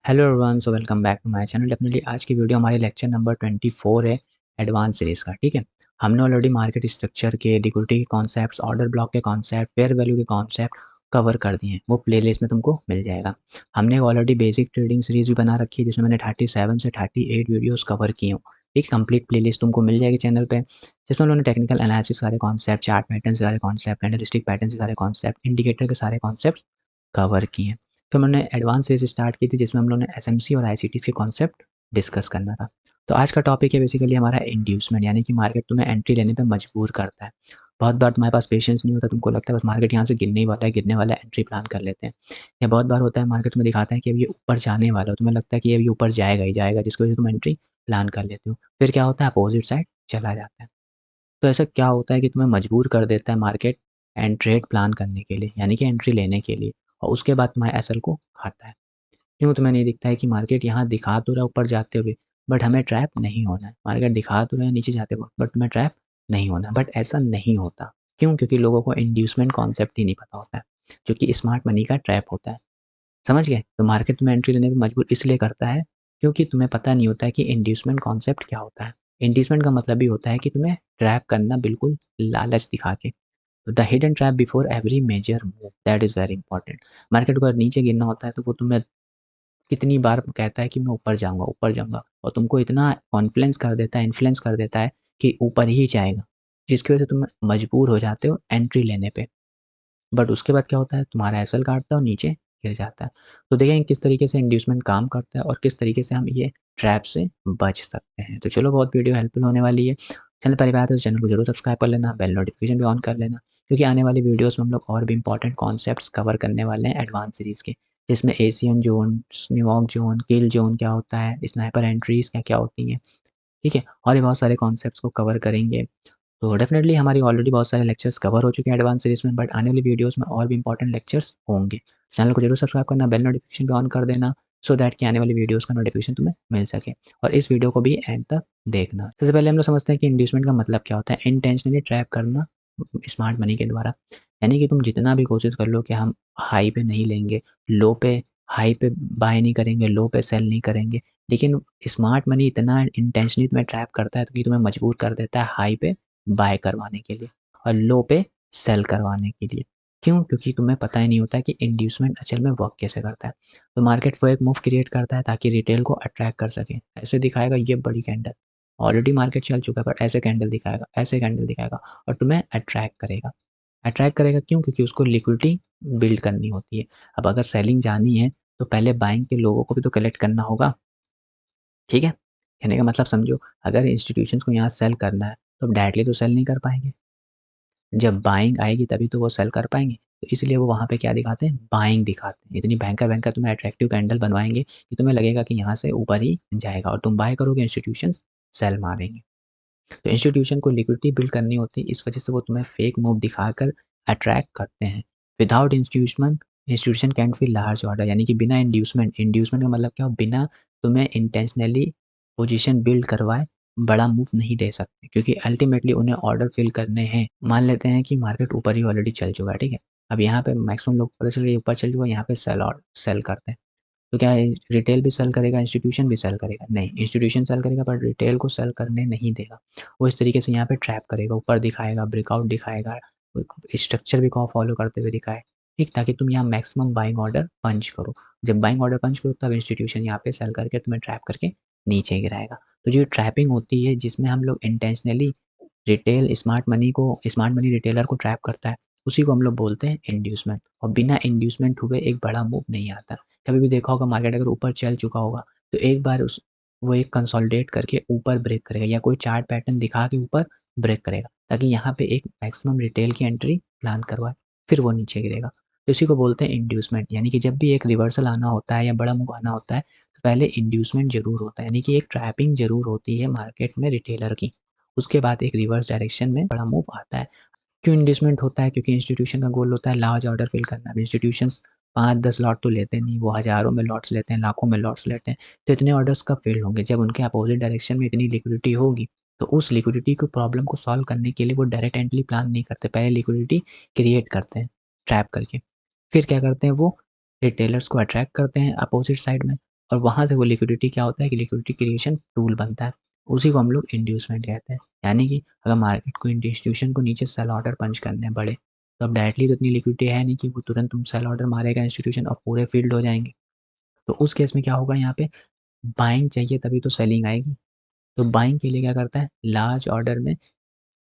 Hello everyone, so welcome back to my channel. Definitely आज की video हमारी lecture number 24 है एडवांस सीरीज़ का। ठीक है, हमने ऑलरेडी मार्केट स्ट्रक्चर के, लिक्विडिटी के कॉन्सेप्ट्स, ऑर्डर ब्लॉक के कॉन्सेप्ट, फेयर वैल्यू के कॉन्सेप्ट कवर कर दिए हैं। वो प्लेलिस्ट में तुमको मिल जाएगा। हमने ऑलरेडी बेसिक ट्रेडिंग सीरीज़ भी बना रखी है जिसमें मैंने 37 से 38 वीडियोज़ कवर किए हूँ। एक कंप्लीट प्लेलिस्ट तुमको मिल जाएगी चैनल पे, जिसमें उन्होंने टेक्निकल एनालिसिस सारे कॉन्सेप्ट, चार्ट पैटर्न से सारे कॉन्सेप्ट, कैंडलस्टिक पैटर्न से सारे कॉन्सेप्ट, इंडिकेटर के सारे कॉन्सेप्ट कवर किए हैं। फिर हमने एडवांस सीरीज स्टार्ट की थी जिसमें हम लोगों ने एसएमसी और आईसीटी के कॉन्सेप्ट डिस्कस करना था। तो आज का टॉपिक है बेसिकली हमारा इंड्यूसमेंट, यानी कि मार्केट तुम्हें एंट्री लेने पे मजबूर करता है। बहुत बार तुम्हारे पास पेशेंस नहीं होता, तुमको लगता है बस मार्केट यहाँ से गिरने ही वाला है, गिरने वाला है, एंट्री प्लान कर लेते हैं। या बहुत बार होता है मार्केट तुम्हें दिखाता है कि अब ये ऊपर जाने वाला है, तुम्हें लगता है कि अब ये ऊपर जाएगा ही जाएगा, जिसकी वजह से तुम एंट्री प्लान कर लेते हो। फिर क्या होता है, अपोजिट साइड चला जाता है। तो ऐसा क्या होता है कि तुम्हें मजबूर कर देता है मार्केट एंड ट्रेड प्लान करने के लिए, यानी कि एंट्री लेने के लिए, और उसके बाद तुम्हारे एसएल को खाता है। क्यों तुम्हें नहीं दिखता है कि मार्केट यहाँ दिखा तो रहा है ऊपर जाते हुए, बट हमें ट्रैप नहीं होना है। मार्केट दिखा तो रहा है नीचे जाते हुए, बट तुम्हें ट्रैप नहीं होना है। बट ऐसा नहीं होता। क्यों? क्योंकि लोगों को इंड्यूसमेंट कॉन्सेप्ट ही नहीं पता होता है, जो कि स्मार्ट मनी का ट्रैप होता है। समझ गए? तो मार्केट में एंट्री लेने पे मजबूर इसलिए करता है क्योंकि तुम्हें पता नहीं होता है कि इंड्यूसमेंट कॉन्सेप्ट क्या होता है। इंड्यूसमेंट का मतलब ही होता है कि तुम्हें ट्रैप करना, बिल्कुल लालच दिखा के। तो the hidden trap before every major move, that is very important. Market को अगर नीचे गिरना होता है तो वो तुम्हें कितनी बार कहता है कि मैं ऊपर जाऊँगा, और तुमको इतना कॉन्फ्लुएंस कर देता है, इन्फ्लुएंस कर देता है कि ऊपर ही जाएगा, जिसकी वजह से तुम मजबूर हो जाते हो एंट्री लेने पे। बट उसके बाद क्या होता है, तुम्हारा एसएल काटता है और नीचे गिर जाता है। तो देखें किस तरीके से इंड्यूसमेंट काम करता है और किस तरीके से हम ये ट्रैप से बच सकते हैं। तो चलो, बहुत वीडियो हेल्पफुल होने वाली है। चैनल पहली बात है तो चैनल को जरूर सब्सक्राइब कर लेना, बेल नोटिफिकेशन भी ऑन कर लेना, क्योंकि आने वाली वीडियोस में हम लोग और भी इंपॉर्टेंट कॉन्सेप्ट्स कवर करने वाले हैं एडवांस सीरीज़ के, जिसमें एशियन जोन, न्यूयॉर्क जोन, किल जोन क्या होता है, स्नाइपर एंट्रीज क्या क्या होती हैं। ठीक है, और भी बहुत सारे कॉन्सेप्ट्स को कवर करेंगे। तो डेफिनेटली हमारी ऑलरेडी बहुत सारे लेक्चर्स कवर हो चुके हैं एडवांस सीरीज में, बट आने वाली वीडियोस में और भी इंपॉर्टेंट लेक्चर्स होंगे। चैनल को जरूर सब्सक्राइब करना, बेल नोटिफिकेशन भी ऑन कर देना, सो दैट कि आने वाली वीडियोस का नोटिफिकेशन तुम्हें मिल सके। और इस वीडियो को भी एंड तक देखना। सबसे पहले हम लोग समझते हैं कि इंड्यूसमेंट का मतलब क्या होता है। इंटेंशनली ट्रैप करना स्मार्ट मनी के द्वारा, यानी कि तुम जितना भी कोशिश कर लो कि हम हाई पे नहीं लेंगे, लो पे, हाई पे बाय नहीं करेंगे, लो पे सेल नहीं करेंगे, लेकिन स्मार्ट मनी इतना इंटेंशनली तुम्हें ट्रैप करता है कि तुम्हें मजबूर कर देता है हाई पे बाय करवाने के लिए और लो पे सेल करवाने के लिए। क्यों? क्योंकि तुम्हें पता ही नहीं होता है कि इंड्यूसमेंट असल में वर्क कैसे करता है। तो मार्केट वो एक मूव क्रिएट करता है ताकि रिटेल को अट्रैक्ट कर सके। ऐसे दिखाएगा ये बड़ी कैंडल, ऑलरेडी मार्केट चल चुका है, बट ऐसे कैंडल दिखाएगा, ऐसे कैंडल दिखाएगा, और तुम्हें अट्रैक्ट करेगा। अट्रैक्ट करेगा क्यों? क्योंकि उसको लिक्विडिटी बिल्ड करनी होती है। अब अगर सेलिंग जानी है तो पहले बाइंग के लोगों को भी तो कलेक्ट करना होगा। ठीक है, कहने का मतलब समझो, अगर इंस्टीट्यूशंस को यहाँ सेल करना है तो डायरेक्टली तो सेल नहीं कर पाएंगे। जब बाइंग आएगी तभी तो वो सेल कर पाएंगे। तो इसलिए वो वहाँ पे क्या दिखाते हैं, बाइंग दिखाते हैं। इतनी भयंकर भयंकर तुम्हें अट्रैक्टिव कैंडल बनवाएंगे कि तुम्हें लगेगा कि यहाँ से ऊपर ही जाएगा, और तुम बाय करोगे, इंस्टीट्यूशन सेल मारेंगे। तो इंस्टीट्यूशन को लिक्विडिटी बिल्ड करनी होती है, इस वजह से वो तुम्हें फेक मूव दिखाकर अट्रैक्ट करते हैं। Without institution institution can fill large order, यानी कि बिना इंड्यूसमेंट, इंड्यूसमेंट का मतलब क्या हो, बिना तुम्हें इंटेंशनली पोजीशन बिल्ड करवाए बड़ा मूव नहीं दे सकते, क्योंकि अल्टीमेटली उन्हें ऑर्डर फिल करने हैं। मान लेते हैं कि मार्केट ऊपर ही ऑलरेडी चल चुका है, ठीक है, अब यहाँ पे मैक्सिमम लोग पता चल गया ऊपर चल चुका है, यहाँ पे सेल और सेल करते हैं। तो क्या है, रिटेल भी सेल करेगा, इंस्टीट्यूशन भी सेल करेगा? नहीं, इंस्टीट्यूशन सेल करेगा पर रिटेल को सेल करने नहीं देगा। वो इस तरीके से यहाँ पे ट्रैप करेगा, ऊपर दिखाएगा, ब्रेकआउट दिखाएगा, स्ट्रक्चर भी को फॉलो करते हुए दिखाए, ठीक, ताकि तुम यहाँ मैक्सिमम बाइंग ऑर्डर पंच करो। जब बाइंग ऑर्डर पंच करो तब इंस्टीट्यूशन यहाँ पे सेल करके तुम्हें ट्रैप करके नीचे गिराएगा। तो जो ट्रैपिंग होती है जिसमें हम लोग intentionally retail smart money retailer को ट्रैप करता है, उसी को हम लोग बोलते हैं इंड्यूसमेंट। और बिना इंड्यूसमेंट हुए एक बड़ा मूव नहीं आता। कभी भी देखा होगा मार्केट अगर ऊपर चल चुका होगा तो एक बार उस वो एक कंसोलिडेट करके ऊपर ब्रेक करेगा, या कोई चार्ट पैटर्न दिखा के ऊपर ब्रेक करेगा, ताकि यहाँ पे एक मैक्सिमम रिटेल की एंट्री प्लान करवाए, फिर वो नीचे गिरेगा। तो इसी को बोलते हैं इंड्यूसमेंट, यानी कि जब भी एक रिवर्सल आना होता है या बड़ा मूव आना होता है तो पहले इंड्यूसमेंट जरूर होता है, यानी कि एक ट्रैपिंग जरूर होती है मार्केट में रिटेलर की। उसके बाद एक रिवर्स डायरेक्शन में बड़ा मूव आता है। क्यों इंड्यूसमेंट होता है? क्योंकि इंस्टीट्यूशन का गोल होता है लार्ज ऑर्डर फिल करना। अब इंस्टीट्यूशंस 5-10 लॉट तो लेते नहीं, वो हज़ारों में लॉट्स लेते हैं, लाखों में लॉट्स लेते हैं। तो इतने ऑर्डर्स कब फिल होंगे? जब उनके अपोजिट डायरेक्शन में इतनी लिक्विडिटी होगी। तो उस लिक्विडिटी को प्रॉब्लम को सॉल्व करने के लिए वो डायरेक्ट एंट्री प्लान नहीं करते, पहले लिक्विडिटी क्रिएट करते हैं ट्रैप करके। फिर क्या करते हैं, वो रिटेलर्स को अट्रैक्ट करते हैं अपोजिट साइड में, और वहाँ से वो लिक्विडिटी क्या होता है कि लिक्विडिटी क्रिएशन टूल बनता है, उसी को हम लोग इंड्यूसमेंट कहते हैं। यानी कि अगर मार्केट को इंस्टीट्यूशन को नीचे सेल ऑर्डर पंच करने हैं बड़े, तो अब डायरेक्टली तो इतनी लिक्विडिटी है नहीं कि वो तुरंत तुम सेल ऑर्डर मारेगा इंस्टीट्यूशन और पूरे फील्ड हो जाएंगे। तो उस केस में क्या होगा, यहाँ पे बाइंग चाहिए तभी तो सेलिंग आएगी। तो बाइंग के लिए क्या करता है, लार्ज ऑर्डर में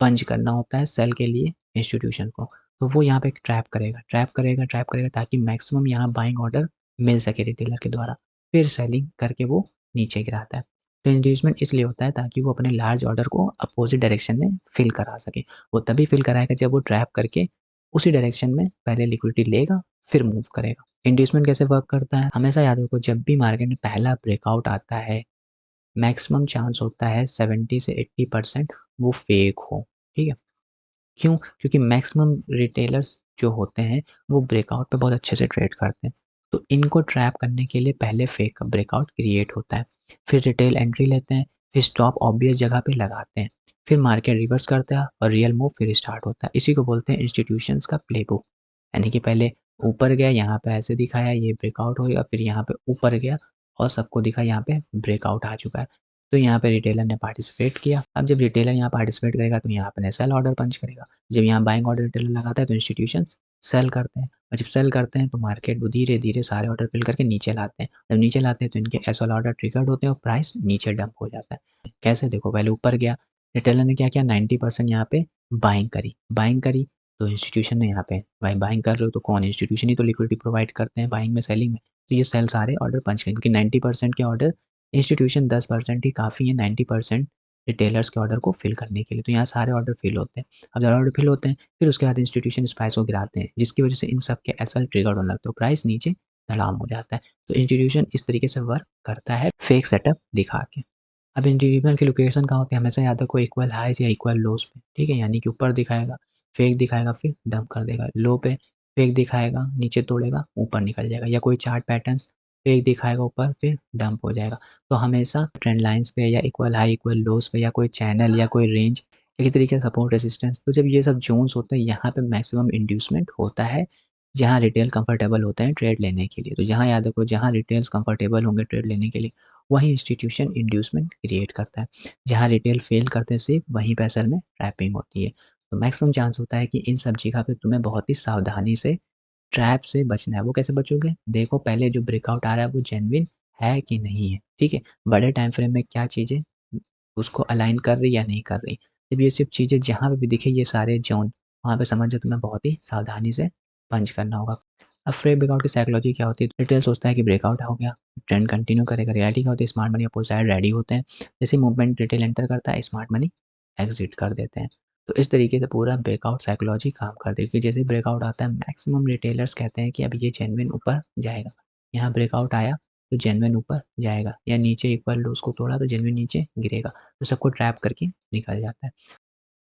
पंच करना होता है सेल के लिए इंस्टीट्यूशन को। तो वो यहाँ पे ट्रैप करेगा ताकि मैक्सिमम यहाँ बाइंग ऑर्डर मिल सके रिटेलर के द्वारा, फिर सेलिंग करके वो नीचे गिराता है। तो इंड्यूसमेंट इसलिए होता है ताकि वो अपने लार्ज ऑर्डर को अपोजिट डायरेक्शन में फिल करा सके। वो तभी फिल कराएगा जब वो ट्रैप करके उसी डायरेक्शन में पहले लिक्विडिटी लेगा, फिर मूव करेगा। इंड्यूसमेंट कैसे वर्क करता है, हमेशा याद रखो, जब भी मार्केट में पहला ब्रेकआउट आता है, मैक्सिमम चांस होता है 70 से 80% वो फेक हो। ठीक है, क्यों? क्योंकि मैक्सिमम रिटेलर्स जो होते हैं वो ब्रेकआउट पे बहुत अच्छे से ट्रेड करते हैं। तो इनको ट्रैप करने के लिए पहले फेक का ब्रेकआउट क्रिएट होता है, फिर रिटेल एंट्री लेते हैं, फिर स्टॉप ऑब्वियस जगह पे लगाते हैं, फिर मार्केट रिवर्स करता है और रियल मूव फिर स्टार्ट होता है। इसी को बोलते हैं इंस्टीट्यूशंस का प्लेबुक। यानी कि पहले ऊपर गया, यहाँ पे ऐसे दिखाया, ये ब्रेकआउट हो गया, फिर यहाँ पे ऊपर गया और सबको दिखा यहाँ पे ब्रेकआउट आ चुका है। तो यहाँ पे रिटेलर ने पार्टिसिपेट किया। अब जब रिटेलर यहाँ पार्टिसिपेट करेगा तो यहाँ पे सेल ऑर्डर पंच करेगा। जब यहाँ बाइंग ऑर्डर रिटेलर लगाता है तो इंस्टीट्यूशन सेल करते हैं, और जब सेल करते हैं तो मार्केट वो धीरे धीरे सारे ऑर्डर फिल करके नीचे लाते हैं। जब नीचे लाते हैं तो इनके एसएल ऑर्डर ट्रिगर्ड होते हैं और प्राइस नीचे डंप हो जाता है। कैसे, देखो, पहले ऊपर गया, रिटेलर ने क्या किया, 90% यहाँ पे बाइंग करी तो इंस्टीट्यूशन ने यहाँ पे, भाई बाइंग कर रहे हो तो कौन, इंस्टीट्यूशन ही तो लिक्विडिटी प्रोवाइड करते हैं बाइंग में सेलिंग में। तो ये सेल सारे ऑर्डर पंच करेंगे, क्योंकि 90% के ऑर्डर इंस्टीट्यूशन 10% ही काफ़ी है 90% रिटेलर्स के ऑर्डर को फिल करने के लिए। तो यहाँ सारे ऑर्डर फिल होते हैं। अब जब ऑर्डर फिल होते हैं फिर उसके बाद इंस्टीट्यूशन इस प्राइस को गिराते हैं, जिसकी वजह से इन सब के एसएल ट्रिगर होने लगते हैं, प्राइस नीचे धड़ाम हो जाता है। तो इंस्टीट्यूशन इस तरीके से वर्क करता है, फेक सेटअप दिखा के। अब इंडिविजुअल की लोकेशन कहाँ होती है, हमेशा याद रखो, इक्वल हाइज या इक्वल लोज पे। ठीक है, यानी कि ऊपर दिखाएगा, फेक दिखाएगा, फिर डंप कर देगा। लो पे फेक दिखाएगा, नीचे तोड़ेगा, ऊपर निकल जाएगा। या कोई चार्ट पैटर्न्स, फेक दिखाएगा ऊपर, फिर डंप हो जाएगा। तो हमेशा ट्रेंड लाइंस पे या इक्वल हाई इक्वल लोज पे या कोई चैनल या कोई रेंज, इसी तरीके से सपोर्ट रेजिस्टेंस। तो जब ये सब जोन्स होते हैं, यहाँ पे मैक्सिमम इंड्यूसमेंट होता है, जहाँ रिटेल कंफर्टेबल होते हैं ट्रेड लेने के लिए। तो जहाँ याद रखो, जहाँ रिटेल्स कंफर्टेबल होंगे ट्रेड लेने के लिए, वहीं इंस्टीट्यूशन इंड्यूसमेंट क्रिएट करता है। जहाँ रिटेल फेल करते हैं सिर्फ, वहीं पे असल में ट्रैपिंग होती है। तो मैक्सिमम चांस होता है कि इन सब जगह पे तुम्हें बहुत ही सावधानी से ट्रैप से बचना है। वो कैसे बचोगे, देखो पहले जो ब्रेकआउट आ रहा है वो जेन्युइन है कि नहीं है। ठीक है, बड़े टाइम फ्रेम में क्या चीज़ें उसको अलाइन कर रही या नहीं कर रही। जब ये सब चीज़ें जहाँ पे भी दिखे, ये सारे जोन, वहाँ पे समझो तुम्हें बहुत ही सावधानी से पंच करना होगा। अब फ्रेम ब्रेकआउट की साइकोलॉजी क्या होती है, रिटेल सोचता है कि ब्रेकआउट हो गया, ट्रेंड कंटिन्यू करेगा। रियलिटी क्या होती है, smart money opposite side ready होते हैं, जैसे मूवमेंट रिटेल एंटर करता है, स्मार्ट मनी एग्जिट कर देते हैं। तो इस तरीके से पूरा ब्रेकआउट साइकोलॉजी काम करती है, कि जैसे ब्रेकआउट आता है मैक्सिमम रिटेलर्स कहते हैं कि अब ये जेन्युइन ऊपर जाएगा। यहाँ ब्रेकआउट आया तो जेन्युइन ऊपर जाएगा, या नीचे इक्वल लो उसको तोड़ा तो जेन्युइन नीचे गिरेगा। तो सबको ट्रैप करके निकल जाता है।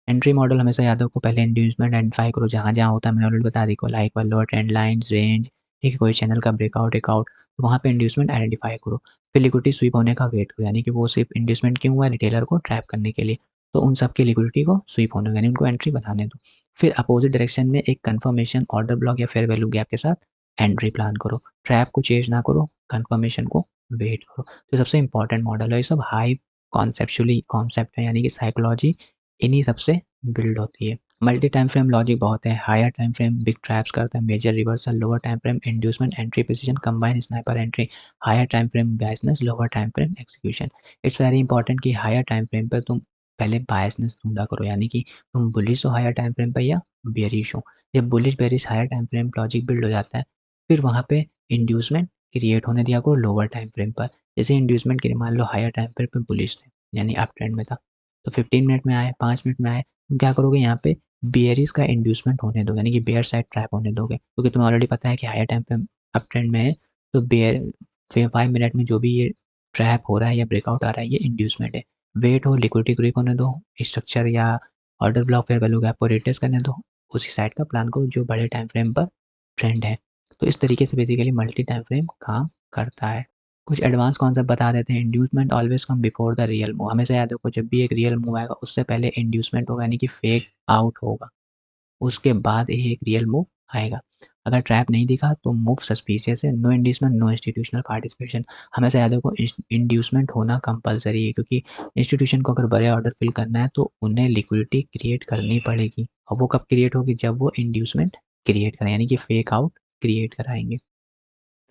एंट्री मॉडल हमेशा याद रखो, पहले इंड्यूसमेंट आइडेंटिफाई करो, जहाँ होता है, मैंने ऑलरेडी बता दी, equal high equal lower trend lines range. ठीक है, कोई चैनल का ब्रेकआउट एकआउट, तो वहाँ पे इंड्यूसमेंट आइडेंटिफाई करो। फिर लिक्विडिटी स्वीप होने का वेट करो, यानी कि वो सिर्फ इंड्यूसमेंट क्यों हुआ है, रिटेलर को ट्रैप करने के लिए। तो उन सब की लिक्विडिटी को स्वीप होने दो, यानी उनको एंट्री बनाने दो। फिर अपोजिट डायरेक्शन में एक कन्फर्मेशन ऑर्डर ब्लॉक या फेयर वैल्यू गैप के साथ एंट्री प्लान करो। ट्रैप को चेंज ना करो, कन्फर्मेशन को वेट करो। तो सबसे इंपॉर्टेंट मॉडल है, ये सब हाई कॉन्सेप्चुअली कॉन्सेप्ट है, यानी कि साइकोलॉजी इन्हीं सबसे बिल्ड होती है। मल्टी टाइम फ्रेम लॉजिक बहुत है, higher time frame big traps करता है, major reversal, lower time frame inducement entry precision, combine sniper entry, higher time frame biasness, lower time frame execution. It's very important कि higher time frame पर तुम पहले biasness ढूंढा करो, यानी कि तुम बुलिश हो हायर टाइम फ्रेम पर या बेरिश हो। जब bullish bearish higher time frame logic build हो जाता है, फिर वहाँ पे इंड्यूसमेंट क्रिएट होने दिया करो लोअर टाइम फ्रेम पर। जैसे इंड्यूसमेंट के मान लो हायर टाइम फ्रेम पर बुलिश थे, यानी अप ट्रेंड में था, तो 15 मिनट में आए, 5 मिनट में आए, तुम क्या करोगे, यहाँ पे बेयरिश का इंड्यूसमेंट होने दोगे, यानी कि बेयर साइड ट्रैप होने दोगे, क्योंकि तुम्हें ऑलरेडी पता है कि हायर टाइम पे अप ट्रेंड में है। तो बेयर 5 मिनट में जो भी ये ट्रैप हो रहा है या ब्रेकआउट आ रहा है, ये इंड्यूसमेंट है। वेट हो, लिक्विडिटी क्रीप होने दो, स्ट्रक्चर या order block fair value gap को रिटेस्ट करने दो, उसी साइड का प्लान करो जो बड़े टाइम फ्रेम पर ट्रेंड है। तो इस तरीके से बेसिकली मल्टी टाइम फ्रेम काम करता है। कुछ एडवांस कॉन्सेप्ट बता देते हैं। Inducement always come before the real move, हमेशा याद रखो, जब भी एक रियल मूव आएगा उससे पहले इंड्यूसमेंट होगा, यानी कि फेक आउट होगा, उसके बाद ही एक रियल मूव आएगा। अगर ट्रैप नहीं दिखा तो मूव सस्पिशियस है, no inducement, no institutional participation. हमेशा याद रखो इंड्यूसमेंट होना कंपलसरी है, क्योंकि इंस्टीट्यूशन को अगर बड़े ऑर्डर फिल करना है तो उन्हें लिक्विडिटी क्रिएट करनी पड़ेगी, और वो कब क्रिएट होगी, जब वो इंड्यूसमेंट क्रिएट करें, यानी कि फेक आउट क्रिएट कराएंगे,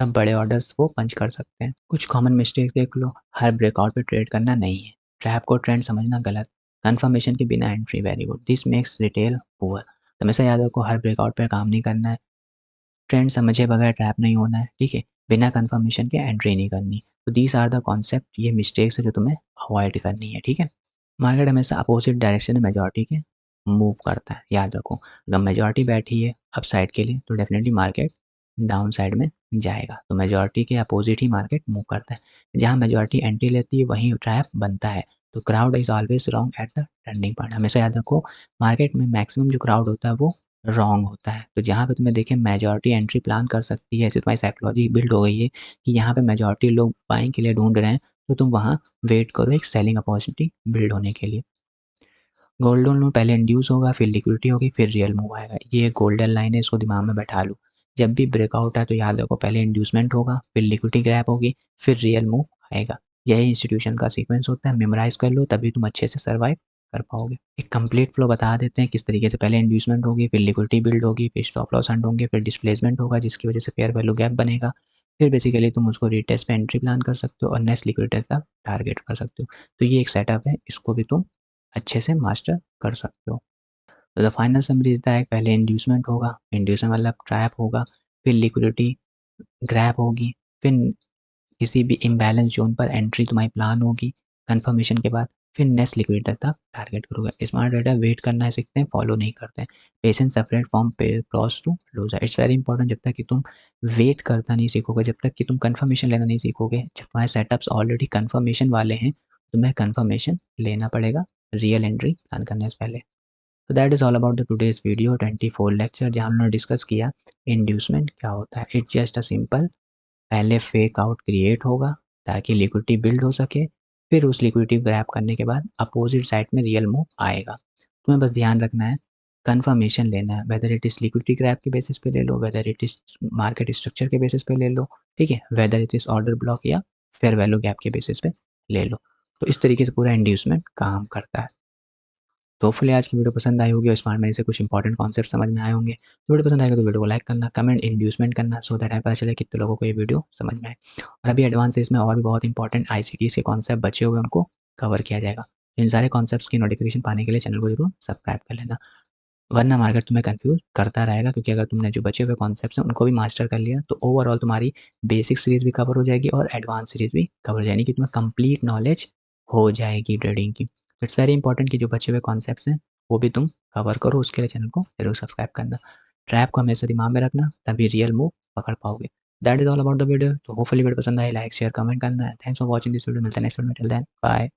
तब बड़े ऑर्डर्स वो पंच कर सकते हैं। कुछ कॉमन मिस्टेक देख लो, हर ब्रेकआउट पे ट्रेड करना नहीं है, ट्रैप को ट्रेंड समझना गलत, कंफर्मेशन के बिना entry very good, this makes retail poor. हमेशा याद रखो हर ब्रेकआउट पे काम नहीं करना है, ट्रेंड समझे बगैर ट्रैप नहीं होना है, ठीक है, बिना कंफर्मेशन के एंट्री नहीं करनी। तो दीज आर द कॉन्सेप्ट, ये मिस्टेक्स है जो तुम्हें अवॉइड करनी है, ठीक है। मार्केट हमेशा अपोजिट डायरेक्शन में मेजॉरिटी के मूव करता है, याद रखो अगर मेजॉरिटी बैठी है अप साइड के लिए तो डेफिनेटली मार्केट डाउन साइड में जाएगा, तो मेजॉरिटी के अपोजिट ही मार्केट मूव करता है। जहाँ मेजॉरिटी एंट्री लेती है वहीं ट्रैप बनता है, तो crowd is always wrong at the turning point. हमेशा याद रखो मार्केट में मैक्सिमम जो क्राउड होता है वो रॉन्ग होता है, तो जहाँ पे तुम्हें देखें मेजॉरिटी एंट्री प्लान कर सकती है, ऐसे तुम्हारी साइकोलॉजी बिल्ड हो गई है कि यहाँ पे मेजॉरिटी लोग बाइंग के लिए ढूंढ रहे हैं, तो तुम वहाँ वेट करो एक सेलिंग अपॉर्चुनिटी बिल्ड होने के लिए। गोल्डन लोन पहले इंड्यूस होगा, फिर लिक्विडिटी होगी, फिर रियल मूव आएगा, ये गोल्डन लाइन है, इसको दिमाग में बैठा लो। जब भी ब्रेकआउट है तो याद रखो पहले इंड्यूसमेंट होगा, फिर लिक्विडिटी ग्रैप होगी, फिर रियल मूव आएगा। यही इंस्टीट्यूशन का सीक्वेंस होता है, मेमोराइज कर लो तभी तुम अच्छे से सर्वाइव कर पाओगे। एक कंप्लीट फ्लो बता देते हैं किस तरीके से, पहले इंड्यूसमेंट होगी, फिर लिक्विडिटी बिल्ड होगी, फिर स्टॉप लॉस हंट होंगे, फिर डिस्प्लेसमेंट होगा जिसकी वजह से फेयर वैल्यू गैप बनेगा, फिर बेसिकली तुम उसको रिटेस्ट पे एंट्री प्लान कर सकते हो और नेक्स्ट लिक्विडिटी तक टारगेट कर सकते हो। तो ये एक सेटअप है, इसको भी तुम अच्छे से मास्टर कर सकते हो। तो the final summary is that पहले इंड्यूसमेंट होगा, इंड्यूसमेंट मतलब ट्रैप होगा, फिर लिक्विडिटी ग्रैब होगी, फिर किसी भी इम्बैलेंस जोन पर एंट्री तुम्हारी प्लान होगी कंफर्मेशन के बाद, फिर नेक्स्ट लिक्विडिटी तक टारगेट करोगे। स्मार्ट ट्रेडर वेट करना है सीखते हैं, फॉलो नहीं करते हैं। Patience separate from cross to loser, it's very important. जब तक कि तुम वेट करता नहीं सीखोगे, जब तक कि तुम कंफर्मेशन लेना नहीं सीखोगे, जब तुम्हारे सेटअप्स ऑलरेडी कंफर्मेशन वाले हैं, तुम्हें कंफर्मेशन लेना पड़ेगा रियल एंट्री प्लान करने से पहले। तो that is all about the today's video 24 lecture, जहाँ हमने डिस्कस किया इंड्यूसमेंट क्या होता है। इट्स जस्ट अ सिंपल, पहले फेक आउट क्रिएट होगा ताकि लिक्विडिटी बिल्ड हो सके, फिर उस लिक्विडिटी ग्रैब करने के बाद अपोजिट साइड में रियल मूव आएगा। तुम्हें बस ध्यान रखना है, कंफर्मेशन लेना है, whether it is liquidity grab के बेसिस पे ले लो, whether it is market structure के बेसिस पे ले लो, ठीक है, whether it is order block या फेयर वैल्यू गैप के बेसिस पे ले लो। तो इस तरीके से पूरा इंड्यूसमेंट काम करता है। तो होपफुली आज की वीडियो पसंद आई होगी और स्मार्ट मनी से कुछ इंपॉर्टेंट कॉन्सेप्ट समझ में आए होंगे। तो वीडियो पसंद आएगा तो वीडियो को लाइक करना, कमेंट इंड्यूसमेंट करना, सो दैट हमें पता चले कितने लोगों को ये वीडियो समझ में आए। और अभी एडवांस है, इसमें और भी बहुत इंपॉर्टेंट आईसीटीज के कॉन्सेप्ट बचे हुए, उनको कवर किया जाएगा। इन सारे कॉन्सेप्ट्स की नोटिफिकेशन पाने के लिए चैनल को जरूर सब्सक्राइब कर लेना, वरना मार्केट तुम्हें कंफ्यूज करता रहेगा, क्योंकि अगर तुमने जो बचे हुए कॉन्सेप्ट्स हैं उनको भी मास्टर कर लिया तो ओवरऑल तुम्हारी बेसिक सीरीज भी कवर हो जाएगी और एडवांस सीरीज भी कवर हो जाएगी, कि तुम्हें कंप्लीट नॉलेज हो जाएगी ट्रेडिंग की। तो इट्स वेरी इंपॉर्टेंट कि जो बचे हुए कॉन्सेप्ट्स हैं वो भी तुम कवर करो, उसके लिए चैनल को जरूर सब्सक्राइब करना। ट्रैप को हमेशा दिमाग में रखना, तभी रियल मूव पकड़ पाओगे। That is all about the video. तो होपफुली वीडियो पसंद आए, लाइक शेयर कमेंट करना है। Thanks for watching this video, मिलते हैं नेक्स्ट वीडियो में, टिल देन बाय।